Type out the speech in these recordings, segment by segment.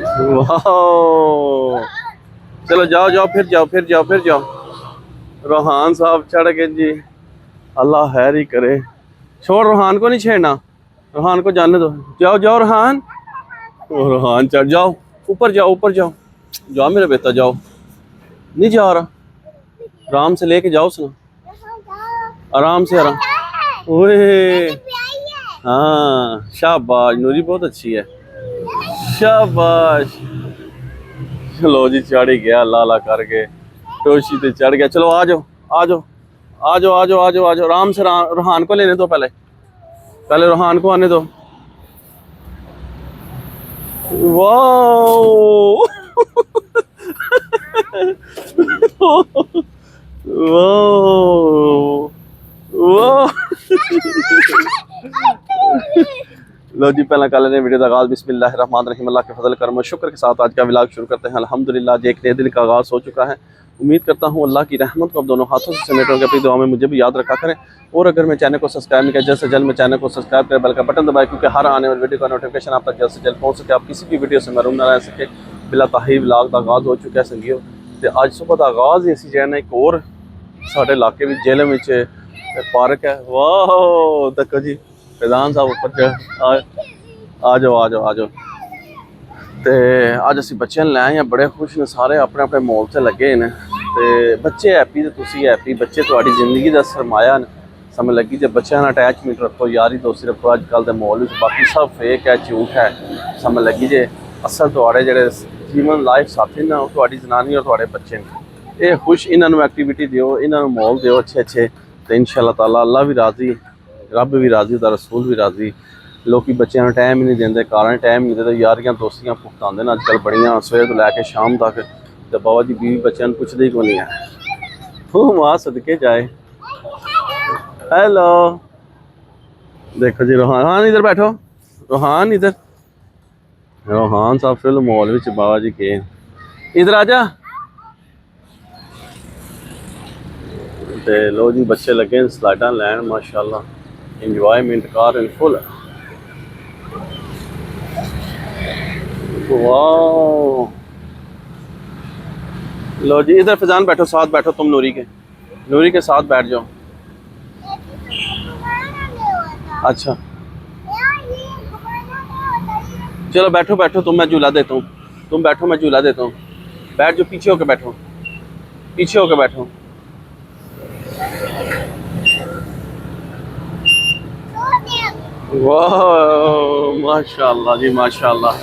वाह, चलो जाओ जाओ, फिर जाओ फिर जाओ फिर जाओ। रोहान साहब चढ़ गए जी, अल्लाह खैर ही करे। छोड़, रोहान को नहीं छेड़ना, रोहान को जाने दो। जाओ जाओ रोहान, रोहान चढ़ जाओ, ऊपर जाओ ऊपर जाओ, जाओ मेरा बेटा जाओ। नहीं जा रहा, आराम से लेके जाओ सुना, आराम से आराम। ओए हाँ शाबाश, नूरी बहुत अच्छी है, शाबाश। चलो जी चढ़ ही गया, लाला करके टोशी ते चढ़ गया। चलो आ जाओ आ जाओ आ जाओ आ जाओ आ जाओ आ जाओ, आराम से रोहान को लेने दो, पहले पहले रोहान को आने दो। वाह वाह वाह। लो जी, पहला कर लेने वीडियो का आगाज़। बिस्मिल्लाहिर्रहमानिर्रहीम, अल्लाह के फजल करम शुक्र के साथ आज का व्लॉग शुरू करते हैं। अल्हम्दुलिल्लाह, आज एक नए दिन का आगाज़ हो चुका है। उम्मीद करता हूँ अल्लाह की रहमत को अब दोनों हाथों से समेटोगे। अपनी दुआ में मुझे भी याद रखा करें, और अगर मैं चैनल को सब्सक्राइब नहीं किया, जल्द से जल्द मैं चैनल को सब्सक्राइब करें, बेल का बटन दबाएं, क्योंकि हर आने वाली वीडियो का नोटिफिकेशन आप तक जल्द से जल्द पहुँच सके, आप किसी भी वीडियो से महरूम ना रह सके। बिला ताही व्लॉग का आगाज़ हो चुका है संगियो, तो आज सुबह का आगाज़ ही इसी जगह एक और साढ़े इलाके में जेल में पार्क है। वाह देखो जी, फैजान साहब ऊपर आ जाओ आ जाओ आ जाओ। तो अज असी बच्चों लै आए हैं, बड़े खुश ने सारे, अपने अपने मॉल से लगे हैं। तो बच्चे हैप्पी, तो तुसी हैप्पी, बच्चे थोड़ी जिंदगी का सरमाया न। समझ लगी जो बच्चों अटैचमेंट रखो, यारी दोस्ती रखो अजकल के माहौल में, बाकी सब फेक है, झूठ है। समझ लगी जे असल थोड़े जो जीवन लाइफ साथी ना, थोड़ी जनानी और थोड़े बच्चे ने। ये खुश इन्होंने एक्टिविटी दो, इन्होंने माहौल दो अच्छे अच्छे, तो इंशाअल्लाह ताला अल्लाह भी राजी, रब भी राजी, उसका रसूल भी राजी। लोग बच्चों टाइम ही नहीं देंगे, कारण टाइम नहीं देते, यारियां दोस्तियां भुगताते हैं अजकल बड़ियां, सवेर तो लैके शाम तक। तो बाबा जी बीवी बच्चों को पुछते ही को नहीं है। मां सदके जाए। हेलो देखो जी, रोहान इधर बैठो, रोहान इधर, रोहान साहब फिर मॉल में बाबा जी के, इधर आ जा। ते लो जी, बच्चे लगे स्लाइडा लैन, माशाल्लाह इंजॉयमेंट कार इन फुल। वाह, लो जी इधर फैजान बैठो, साथ बैठो, तुम नूरी के साथ बैठ जाओ। अच्छा चलो बैठो बैठो, तुम, मैं झूला देता हूँ, तुम बैठो मैं झूला देता हूँ। बैठ जाओ, पीछे होके बैठो, पीछे होके बैठो। वाह माशाल्लाह जी माशाल्लाह।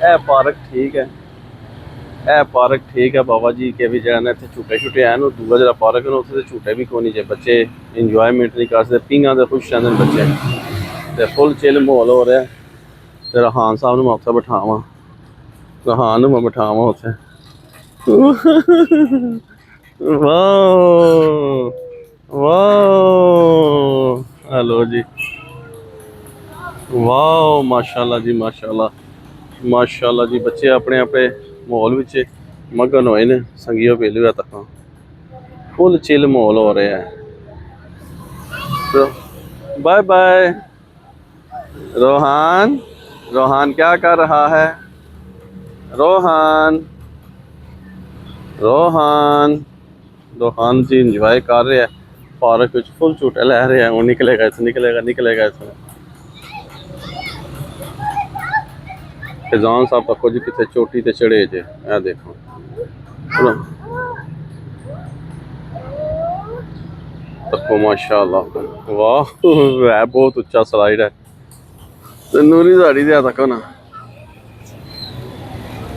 ए पार्क ठीक है, ए पार्क ठीक है बाबा जी के भी जगह इतने झूटे छूटे हैं, दूसरा जो पार्क है उत्थे झूटे भी कोई नहीं, जो बच्चे इंजॉयमेंट नहीं कर सकते, पींगा तो खुश रहते बच्चे, तो फुल चिल माहौल हो रहा है। तो रोहान साहब ने मैं उत्थे बिठावा, रोहान मैं बिठावा उत्थे। वाह वाह, हेलो जी, वाह माशाल्लाह जी माशाल्लाह, माशाल्लाह जी। बच्चे अपने अपने माहौल में मगन होए ने, संगियो पहली तक फुल चिल माहौल हो रहा है। तो बाय बाय रोहान, रोहान क्या कर रहा है, रोहान रोहान, रोहान जी इंजॉय कर रहे हैं पार्क, फुल झूटे लै रहे हैं। वो निकलेगा इस निकलेगा निकलेगा इसमें। फैजान साहब तको जी कितने चोटी ते चढ़े जे, ए देखो तको माशाल्लाह, वाह है बहुत उच्चा स्लाइड है। तो नूरी साड़ी दिया तको ना,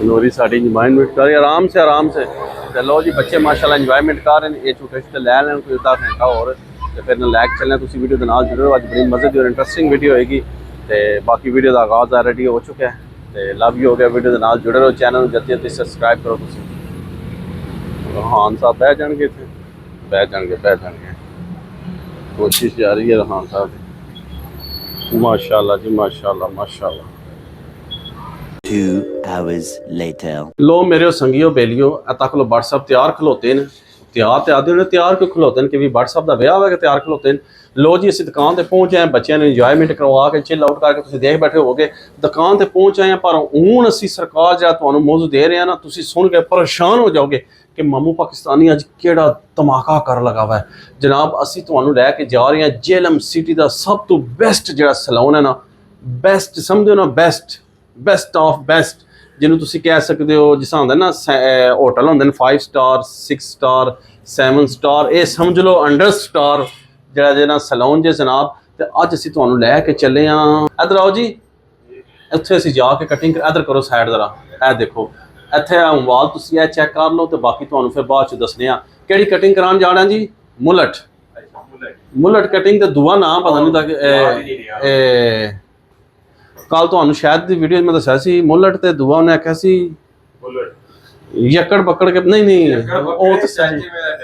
नूरी साड़ी इंजॉयमेंट कर आराम से आराम से। चलो जी बच्चे माशाल्लाह इंजॉयमेंट कर रहे हैं, ये छूटे छूटे लै लें कोई अद्धा घंटा और, तो फिर लैक चलना। तुम वीडियो के नाल जुड़े, अज बड़ी मजे की और इंटरस्टिंग वीडियो होएगी। तो बाकी वीडियो का आगाज़ ऑलरेडी हो चुका है, तो लव यू हो गया। वीडियो के नाल जुड़े रहो, चैनल जल्दी जल्दी सब्सक्राइब करो। रोहान साहब बह जाएंगे इतने, बह जाएंगे, कोशिश जारी है रोहान साहब। माशाल्लाह जी माशाल्लाह माशाल्लाह। 2 hours later लो मेरे संगियो बेलियो तक लो व्हाट्सअप तैयार खलोते हैं, ਤਿਆਰ ਆਦੇ ਨੇ, ਤਿਆਰ ਕਿਉਂ ਖਲੋਤੇ ਨੇ ਕਿ ਵੀ WhatsApp ਦਾ ਵਿਆਹ ਹੋਇਆ ਕਿ ਤਿਆਰ ਖਲੋਤੇ ਨੇ। ਲੋ ਜੀ ਅਸੀਂ ਦੁਕਾਨ ਤੇ ਪਹੁੰਚੇ ਹਾਂ, ਬੱਚਿਆਂ ਨੂੰ ਇੰਜੋਇਮੈਂਟ ਕਰਵਾ ਕੇ ਚਿਲ ਆਊਟ ਕਰਕੇ ਤੁਸੀਂ ਦੇਖ ਬੈਠੇ ਹੋਵੋਗੇ ਦੁਕਾਨ ਤੇ ਪਹੁੰਚ ਆਏ ਹਾਂ। ਪਰ ਹੁਣ ਅਸੀਂ ਸਰਕਾਰ ਜਿਹੜਾ ਤੁਹਾਨੂੰ ਮੌਜੂ ਦੇ ਰਹੇ ਹਾਂ ਨਾ, ਤੁਸੀਂ ਸੁਣ ਕੇ ਪਰੇਸ਼ਾਨ ਹੋ ਜਾਓਗੇ ਕਿ ਮਾਮੂ ਪਾਕਿਸਤਾਨੀ ਅੱਜ ਕਿਹੜਾ ਧਮਾਕਾ ਕਰ ਲਗਾ ਵਾ। ਜਨਾਬ ਅਸੀਂ ਤੁਹਾਨੂੰ ਲੈ ਕੇ ਜਾ ਰਹੇ ਹਾਂ ਜੇਹਲਮ ਸਿਟੀ ਦਾ ਸਭ ਤੋਂ ਬੈਸਟ ਜਿਹੜਾ ਸੈਲੂਨ ਹੈ ਨਾ, ਬੈਸਟ ਸਮਝੋ ਨਾ, ਬੈਸਟ ਆਫ ਬੈਸਟ ਜਿਹਨੂੰ ਤੁਸੀਂ ਕਹਿ ਸਕਦੇ ਹੋ। ਜਿਸ ਤਰ੍ਹਾਂ ਹੁੰਦਾ ਨਾ ਹੋਟਲ ਹੁੰਦੇ ਨੇ 5 ਸਟਾਰ 6 ਸਟਾਰ 7 ਸਟਾਰ, ਇਹ ਸਮਝ ਲਓ ਅੰਡਰ ਸਟਾਰ ਜਿਹੜਾ ਜਿਹੜਾ ਸੈਲੂਨ ਜੇ ਜਨਾਬ। ਤੇ ਅੱਜ ਅਸੀਂ ਤੁਹਾਨੂੰ ਲੈ ਕੇ ਚੱਲੇ ਹਾਂ, ਇੱਧਰ ਆਓ ਜੀ, ਇੱਥੇ ਅਸੀਂ ਜਾ ਕੇ ਕਟਿੰਗ ਇੱਧਰ ਕਰੋ ਸਾਈਡ ਜ਼ਰਾ, ਇਹ ਦੇਖੋ ਇੱਥੇ ਵਾਲ ਤੁਸੀਂ ਇਹ ਚੈੱਕ ਕਰ ਲਓ ਤੇ ਬਾਕੀ ਤੁਹਾਨੂੰ ਫਿਰ ਬਾਅਦ ਚ ਦੱਸਣੇ ਆ ਕਿਹੜੀ ਕਟਿੰਗ ਕਰਾਉਣ ਜਾਣਾ ਜੀ। ਮੁਲਟ ਕਟਿੰਗ ਤੇ ਦੂਆ ਨਾਮ ਪਤਾ ਨਹੀਂ ਤਾਂ ਕੱਲ ਤੁਹਾਨੂੰ ਸ਼ਾਇਦ ਦੀ ਵੀਡੀਓ ਮੈਂ ਦੱਸਿਆ ਸੀ ਮੁਲਟ ਤੇ ਦੂਆ ਉਹਨੇ ਆਖਿਆ ਸੀ ਯੱਕੜ ਬੱਕੜ ਕੇ ਨਹੀਂ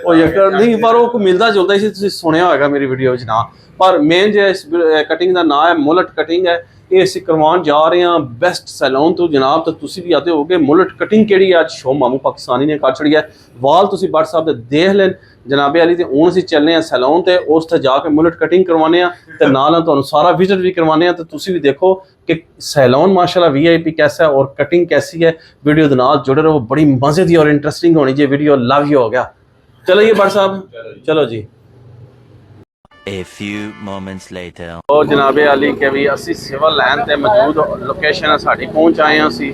ਉਹ ਯੱਕੜ ਨਹੀਂ, ਪਰ ਉਹ ਕੋਈ ਮਿਲਦਾ ਜੁਲਦਾ ਸੀ, ਤੁਸੀਂ ਸੁਣਿਆ ਹੋਏਗਾ ਮੇਰੀ ਵੀਡੀਓ ਵਿੱਚ ਨਾ। ਪਰ ਮੇਨ ਜੇ ਇਸ ਕਟਿੰਗ ਦਾ ਨਾਮ ਹੈ ਮੁਲਟ ਕਟਿੰਗ ਹੈ, ਇਹ ਅਸੀਂ ਕਰਵਾਉਣ ਜਾ ਰਹੇ ਹਾਂ ਬੈਸਟ ਸੈਲੂਨ ਤੋਂ ਜਨਾਬ। ਤਾਂ ਤੁਸੀਂ ਵੀ ਆते ਹੋਗੇ ਮੁਲਟ ਕਟਿੰਗ ਕਿਹੜੀ ਅੱਜ ਸ਼ੋ ਮਾਮੂ ਪਾਕਿਸਤਾਨੀ ਨੇ ਕਰ ਛੜੀ ਹੈ। ਵਾਲ ਤੁਸੀਂ WhatsApp ਤੇ ਦੇਖ ਲੈਣ ਜਨਾਬੇ ਵਾਲੀ। ਤੇ ਹੁਣ ਅਸੀਂ ਚੱਲਨੇ ਆ ਸੈਲੂਨ ਤੇ, ਉਸ ਤੇ ਜਾ ਕੇ ਮੁਲਟ ਕਟਿੰਗ ਕਰਵਾਉਣੇ ਆ ਤੇ ਨਾਲ ਤੁਹਾਨੂੰ ਸਾਰਾ ਵਿਜ਼ਿਟ ਵੀ ਕਰਵਾਉਣੇ ਆ। ਤੇ ਤੁਸੀਂ ਵੀ ਦੇਖੋ कि सैलून माशाल्लाह VIP कैसा है और कटिंग कैसी है। वीडियो के नाल जुड़े रहो, बड़ी मजे की और इंटरेस्टिंग होनी चाहिए वीडियो। लव यू हो गया। चलो ये बट साहब चलो जी। A few moments later और जनाबे अली के भी असी सिविल लाइन ते मौजूद लोकेशन है साड़ी पहुंच आए हैं असी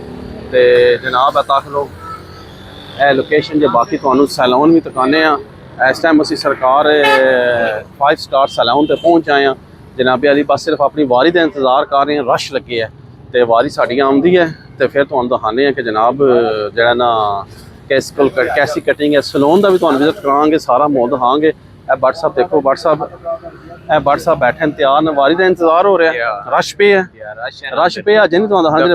ते जनाब तक लो ए लोकेशन जे बाकी तुहानू सैलून भी दिखाने आ। इस टाइम असी सरकार 5 स्टार सैलून ते पहुंच आए हैं जनाबे अली। बस सिर्फ अपनी वारी का इंतज़ार कर रहे हैं, रश लगे है तो वारी साड़ी आती है तो फिर तुहानू दिखाने हैं कि जनाब जरा ना किस कोल कैसी कटिंग है। सैलून का भी तुहानू विजिट करांगे, सारा मोल दिखाएंगे। बट साहब देखो, बट साहब बैठे हैं तैयार ने, वारी का इंतजार हो रहा है, रश पे है, रश पे अजे नहीं तुहानू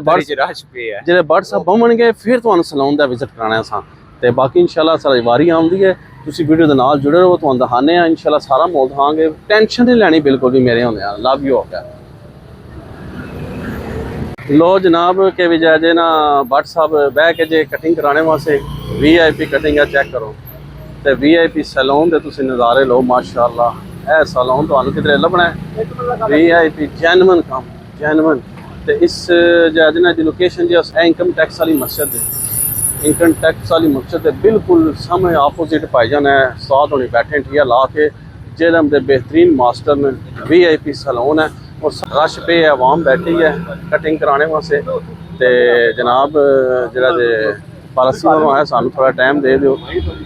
जे बट साहब बमन गए फिर तुहानू सैलून का विजिट कराना असां। ते बाकी इंशाल्लाह सारी वारी आती है, तुसी वीडियो के नाल जुड़े रहो, तुहानू दिखाने हैं इंशाल्लाह सारा मोल दिखाएंगे। टेंशन नहीं लैनी बिल्कुल भी मेरे होंदे। लव यू हो गया। लो जनाब के भी जे ना बट साहब बह के जे कटिंग कराने वास्ते VIP कटिंग है, चेक करो तो VIP सैलून के तुसी नज़ारे लो माशाल्लाह। यह सैलून तुहानू किधरे लभना है VIP जेन्युइन काम जेन्युइन। तो इस जैजना की लोकेशन जो इनकम टैक्स वाली मस्जिद है, इनकम टैक्स वाली मस्जिद है बिल्कुल सामने अपोजिट भाईजान है साथ होने बैठे ठीक ला के। जेलम के बेहतरीन मास्टर ने VIP सैलून है और रश पे है, आवाम बैठी है कटिंग कराने वास्ते। तो जनाब जरा पालसी वालों है सानू थोड़ा टाइम दे दो,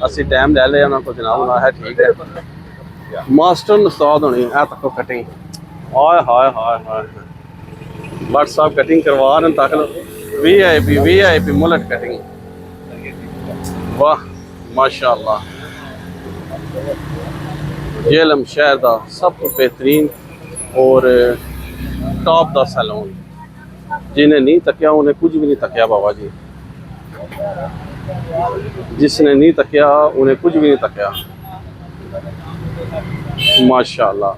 असी टाइम ले लिया उन्होंने को जनाब उन्होंने है ठीक है। मास्टर उस्ताद होनी है तक cutting, hi hi hi hi but साहब कटिंग करवा रहे तक लो VIP मुलट कटिंग। वाह माशाअल्लाह, जेलम शहर का सब तो बेहतरीन और टॉप का सैलून। जिन्हें नहीं तकिया उन्हें कुछ भी नहीं तकिया बाबा जी, जिसने नहीं तकिया उन्हें कुछ भी नहीं तकिया माशाअल्लाह।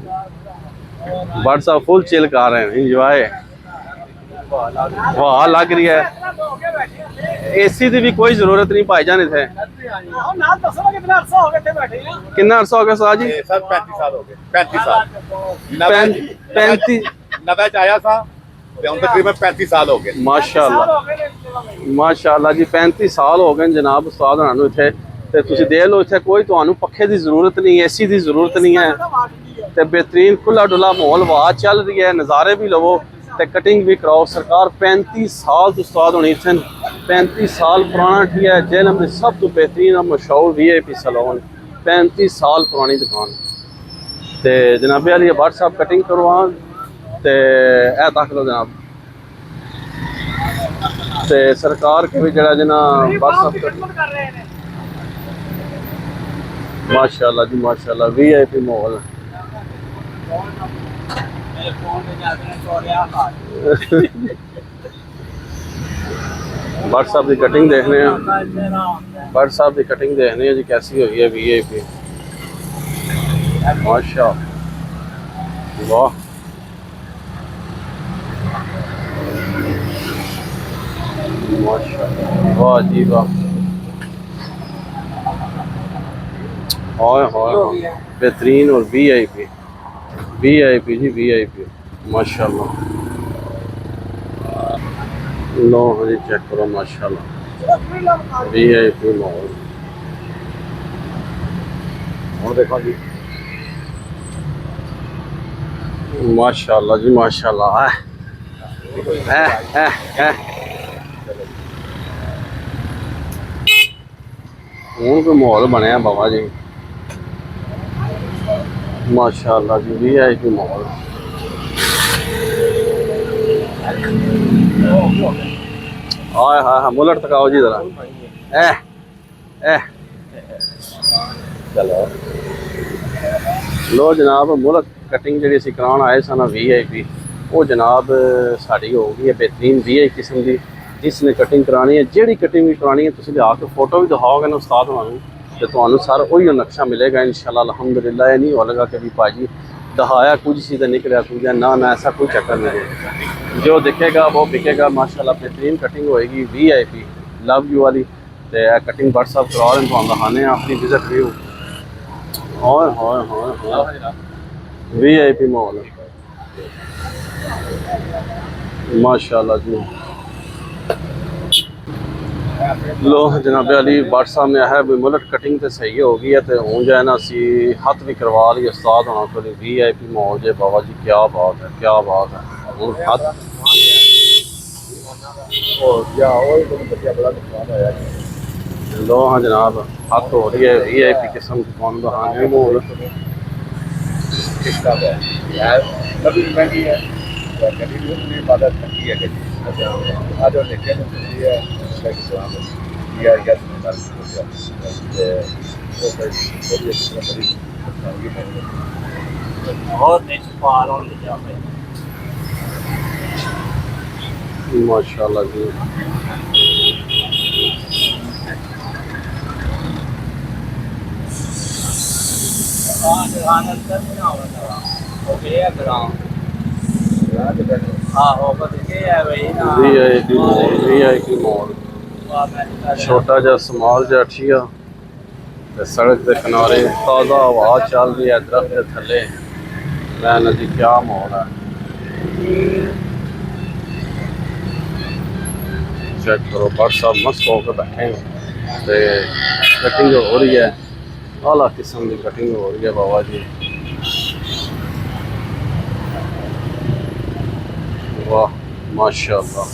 बट साहब फुल चिल कर रहे हैं, इंजॉय वाह लग रही है। AC की भी कोई जरूरत नहीं भाईजान इथे। कितना अरसा हो गया साहब जी? 35 साल हो गए। 35 साल 35 नब्बे आया था तकरीबन 35 साल हो गए माशाअल्लाह माशाअल्लाह जी। 35 साल हो गए जनाब उस्ताद होना इथे। ते तुसी देख लो इथे कोई तुहानू पखे की जरूरत नहीं, AC की जरूरत नहीं है। ते बेहतरीन खुला डुला माहौल वाह चल रही है, नज़ारे भी लवो ते कटिंग भी कराओ। सरकार 35 साल तो उस्ताद होनी इथे, 35 साल पुराना ठीक है। जेलम के सब तो बेहतरीन और मशहूर VIP सैलून, 35 साल पुरानी दुकान। तो जनाबे वाली बट साहब कटिंग करवान तो यह तक लो जनाब। तो सरकार के भी जरा जना बट साहब माशाअल्लाह जी माशाअल्लाह VIP माहौल बट साहब की कटिंग देखने हैं, बट साहब की कटिंग देखने हैं जी कैसी हुई है VIP माशा वाह। माशा वाह जी वाह। हाय हाय बेहतरीन और वीआईपी जी वीआईपी माशाल्लाह। लो जी चेक करो माशाल्लाह वीआईपी माहौल। और देखो जी माशाल्लाह जी माशाल्लाह हूँ कोई माहौल बनया बाबा जी माशाल्लाह जी वीआईपी माहौल। हाय हाय हाय मुलट तकाओ जी जरा ए चलो लो जनाब मुलक कटिंग जी असी कराने आए सन वीआईपी वो जनाब साड़ी हो गई है बेहतरीन वी आई किस्म की जिसने कटिंग करानी है जी कटिंग भी करानी है तुम लिया के फोटो भी दिखाओगे ना उस्ताद वालू तो तुम्हें सारा वही नक्शा मिलेगा इंशाल्लाह अल्हम्दुलिल्लाह। ये नहीं होगा कि भी भाजी दिखाया कुछ सी तो निकलिया कुछ ना ना ऐसा कोई चक्कर नहीं है। जो दिखेगा वो बिकेगा माशाल्लाह बेहतरीन कटिंग होएगी वीआईपी लव यू वाली। तो कटिंग व्हाट्सअप करा रहे हैं दिखाने अपनी विजिट व्यू हाय वीआईपी माहौल माशाल्लाह जी। लो जनाब अली व्हाट्सअप में है भी मुलट कटिंग तो सही हो गई है तो हूँ जो है ना असी हथ भी करवा ली उस्ताद होना को वीआईपी माहौल जे बाबा जी क्या बात है क्या बात है हूँ हथ और क्या और तो बच्चा बड़ा नुकसान होया जी। लो हाँ जनाब हथ हो रही है वीआईपी किस्म की कौन बहाने माहौल किसका है यार कभी महंगी है कभी भी उतनी इबादत महंगी है कि आज और देखिए ना ये है कि यार क्या सुनता बहुत नहीं छुपा रहा हूँ ले जाओ माशाल्लाह जी। हाँ होगा देखिए यार वही ना वीआईपी माहौल छोटा जा समाल जा ठिया ते सड़क के किनारे ताज़ा हवा चल रही है दरख्त के थले लैन जी क्या माहौल है चेक करो बट साहब मस्त होकर बैठे हैं ते कटिंग हो रही है आला किस्म की कटिंग हो रही है बाबा जी वाह माशाल्लाह।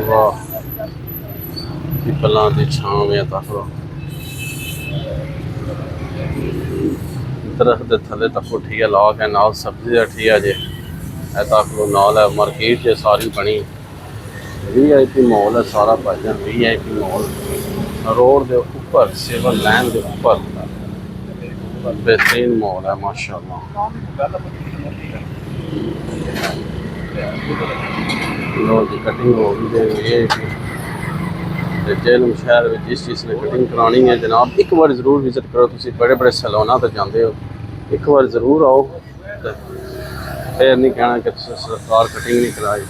वाह पिपलां दी छां में तक दरख्त दे थले तक ठिया ला के नाल सब्जी का ठिया जे तक नाल है मार्केट जे सारी बनी वीआईपी मॉल है सारा भाईजान वीआईपी मॉल रोड के ऊपर सिविल लाइन के ऊपर बेहतरीन मॉल है माशाल्लाह। लो जी कटिंग हो गई जेलम शहर में जिस चीज़ ने कटिंग करानी है जनाब एक बार जरूर विजिट करो तुम बड़े बड़े सैलूना तो जाते हो एक बार जरूर आओ फिर नहीं कहना कि सरकार कटिंग नहीं कराई।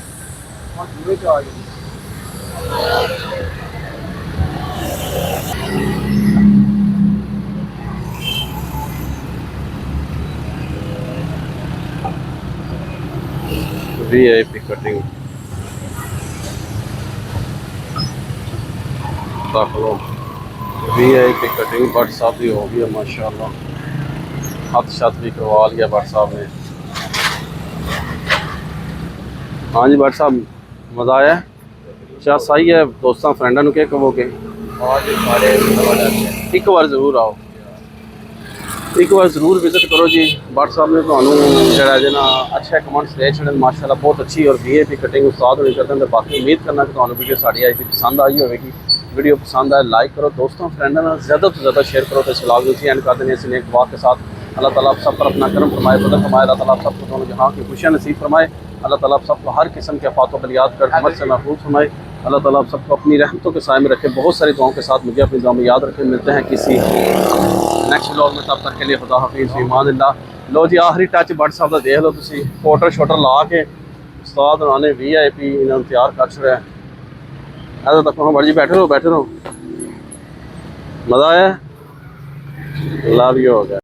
वीआईपी कटिंग देख लो वीआईपी कटिंग भट्ट साहब की हो गई है माशाल्लाह हाथ शत भी करवा लिया भट्ट साहब ने। हाँ जी भट्ट साहब मज़ा आया चाह सही है दोस्तों फ्रेंडा क्या कहोगे एक बार जरूर आओ एक बार जरूर विजिट करो जी। भट्ट साहब ने तो जो ना अच्छे कमेंट्स दे छड़े माशाल्लाह बहुत अच्छी और वीआईपी कटिंग उस्ताद होनी करते हैं। बाकी उम्मीद करना कि तुम्हें वीडियो साड़ी आज की पसंद आई होगी वीडियो पसंद आए लाइक करो दोस्तों फ्रेंडों में ज़्यादा तो ज़्यादा शेयर करो तो सलाम दूसरी एंड कर देने एक दुआ के साथ अल्लाह ताला आप सब पर अपना करम फरमाए बदल फरमाए अल्लाह ताला आप सबको दोनों जहाँ की खुशियाँ नसीब फरमाए अल्लाह ताला आप सबको हर किस्म के आफात बलियात कर हमत से महफूज फरमाए अल्लाह ताला आप सबको अपनी रहमतों के साए में रखे। बहुत सारी दुआओं के साथ मुझे अपनी दुआ में याद रखे। मिलते हैं किसी नेक्स्ट व्लॉग में तब तक के लिए खुदा हाफिज़ ईमान अल्लाह। लो जी आखिरी टच भट्ट साहब का देख लो तुम फोटो शोटो ला के उस्ताद उन्होंने वीआईपी इन्होंने तैयार कर छड़िया ऐसा तक हाँ जी, बैठे रहो मज़ा आया, लव यू हो गया।